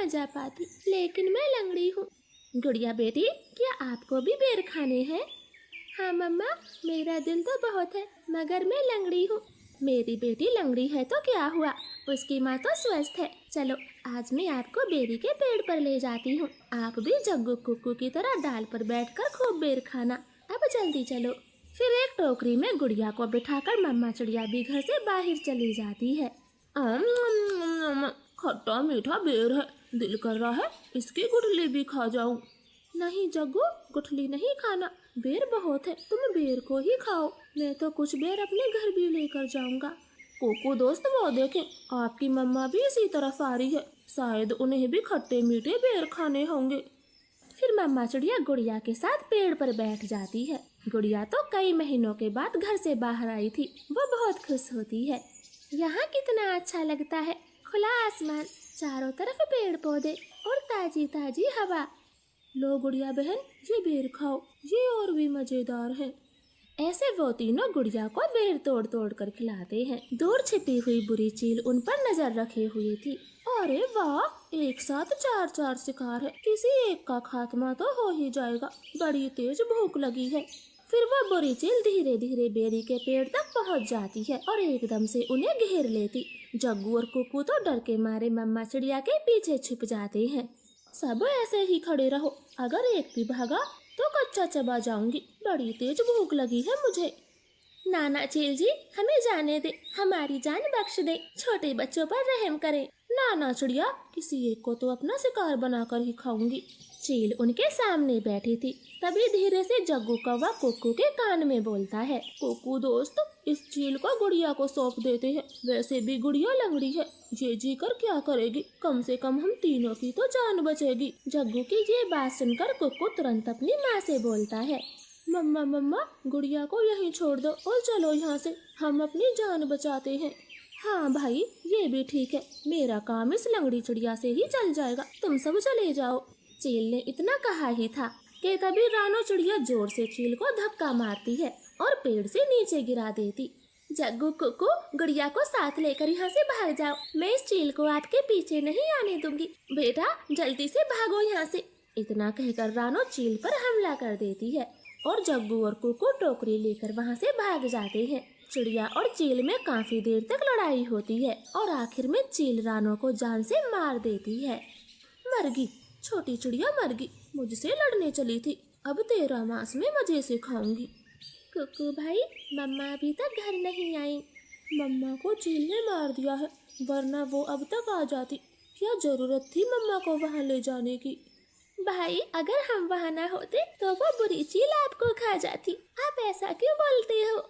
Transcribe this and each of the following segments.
जा पाती, लेकिन मैं लंगड़ी हूँ। गुड़िया बेटी, क्या आपको भी बेर खाने हैं? हाँ मम्मा, मेरा दिल तो बहुत है, मगर मैं लंगड़ी हूँ। मेरी बेटी लंगड़ी है तो क्या हुआ, उसकी माँ तो स्वस्थ है। चलो आज मैं आपको बेरी के पेड़ पर ले जाती हूँ। आप भी जग्गू कुक्कू की तरह डाल पर बैठकर खूब बेर खाना। अब जल्दी चलो। फिर एक टोकरी में गुड़िया को बिठाकर मम्मा चिड़िया भी घर से बाहर चली जाती है। खट्टा मीठा बेर है, दिल कर रहा है इसकी गुठली भी खा जाऊं। नहीं जग्गू, गुठली नहीं खाना, बेर बहुत है, तुम बेर को ही खाओ। मैं तो कुछ बेर अपने घर भी लेकर जाऊंगा। कोको दोस्त, वो देखें, आपकी मम्मा भी इसी तरफ आ रही है, शायद उन्हें भी खट्टे मीठे बेर खाने होंगे। फिर मम्मा चिड़िया गुड़िया के साथ पेड़ पर बैठ जाती है। गुड़िया तो कई महीनों के बाद घर से बाहर आई थी, वो बहुत खुश होती है। यहाँ कितना अच्छा लगता है, खुला आसमान, चारों तरफ पेड़ पौधे और ताजी ताजी हवा। लो गुड़िया बहन, ये बेर खाओ, ये और भी मजेदार है। ऐसे वो तीनों गुड़िया को बेर तोड़ तोड़ कर खिलाते हैं। दूर छिपी हुई बुरी चील उन पर नजर रखे हुए थी। अरे वाह, एक साथ चार चार शिकार है, किसी एक का खात्मा तो हो ही जाएगा, बड़ी तेज भूख लगी है। फिर वो बुरी चील धीरे धीरे बेरी के पेड़ तक पहुंच जाती है और एकदम से उन्हें घेर लेती। जग्गू और कुक्कू तो डर के मारे मम्मा चिड़िया के पीछे छिप जाते हैं। सब ऐसे ही खड़े रहो, अगर एक भी भागा तो कच्चा चबा जाऊंगी, बड़ी तेज भूख लगी है मुझे। नाना चील जी, हमें जाने दे, हमारी जान बख्श दे, छोटे बच्चों पर रहम करें। नाना चिड़िया, किसी एक को तो अपना शिकार बनाकर ही खाऊंगी। चील उनके सामने बैठी थी। तभी धीरे से जग्गू कौवा कुक्कू के कान में बोलता है, कुक्कू दोस्त, इस चील को गुड़िया को सौंप देते हैं, वैसे भी गुड़िया लंगड़ी है, ये जी कर क्या करेगी, कम से कम हम तीनों की तो जान बचेगी। जग्गू की ये बात सुनकर कुक्कू तुरंत अपनी माँ से बोलता है, मम्मा मम्मा, गुड़िया को यहीं छोड़ दो और चलो यहाँ से, हम अपनी जान बचाते हैं। हाँ भाई, ये भी ठीक है, मेरा काम इस लंगड़ी चिड़िया से ही चल जाएगा, तुम सब चले जाओ। चील ने इतना कहा ही था कि तभी रानो चिड़िया जोर से चील को धक्का मारती है और पेड़ से नीचे गिरा देती। जग्गू कुक्कू, गुड़िया को साथ लेकर यहाँ से भाग जाओ, मैं इस चील को आपके पीछे नहीं आने दूंगी, बेटा जल्दी से भागो यहाँ से। इतना कहकर रानो चील पर हमला कर देती है और जग्गू और कुक्कू टोकरी लेकर वहाँ से भाग जाते हैं। चिड़िया और चील में काफी देर तक लड़ाई होती है और आखिर में चील रानो को जान से मार देती है। मरगी, छोटी चिड़िया मरगी, मुझसे लड़ने चली थी, अब तेरा मांस में मजे से खाऊंगी। कुक्कू भाई, मम्मा अभी तक घर नहीं आई। मम्मा को चील ने मार दिया है, वरना वो अब तक आ जाती, क्या जरूरत थी मम्मा को वहाँ ले जाने की। भाई, अगर हम वहाँ न होते तो वो बुरी चील आपको खा जाती, आप ऐसा क्यों बोलते हो?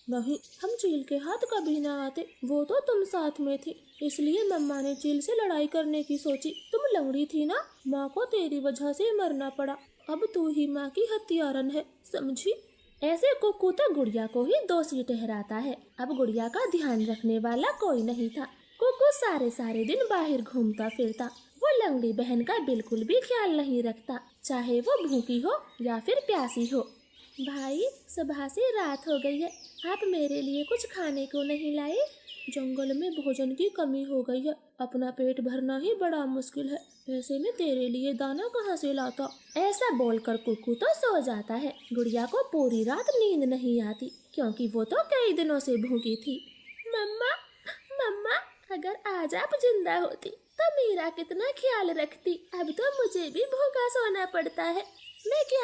नहीं, हम चील के हाथ कभी ना आते, वो तो तुम साथ में थी, इसलिए मम्मा ने चील से लड़ाई करने की सोची। तुम लंगड़ी थी ना, माँ को तेरी वजह से मरना पड़ा, अब तू ही माँ की हत्यारन है, समझी? ऐसे कुक्कू तो गुड़िया को ही दोषी ठहराता है। अब गुड़िया का ध्यान रखने वाला कोई नहीं था। कुक्कू सारे सारे दिन बाहर घूमता फिरता, वो लंगड़ी बहन का बिल्कुल भी ख्याल नहीं रखता, चाहे वो भूखी हो या फिर प्यासी हो। भाई, सुबह से रात हो गई है, आप मेरे लिए कुछ खाने को नहीं लाए? जंगल में भोजन की कमी हो गई है, अपना पेट भरना ही बड़ा मुश्किल है, ऐसे में तेरे लिए दाना कहाँ से लाता? ऐसा बोलकर कुक्कू तो सो जाता है। गुड़िया को पूरी रात नींद नहीं आती, क्योंकि वो तो कई दिनों से भूखी थी। मम्मा मम्मा, अगर आज आप जिंदा होती तो मेरा कितना ख्याल रखती, अब तो मुझे भी भूखा सोना पड़ता है, मैं क्या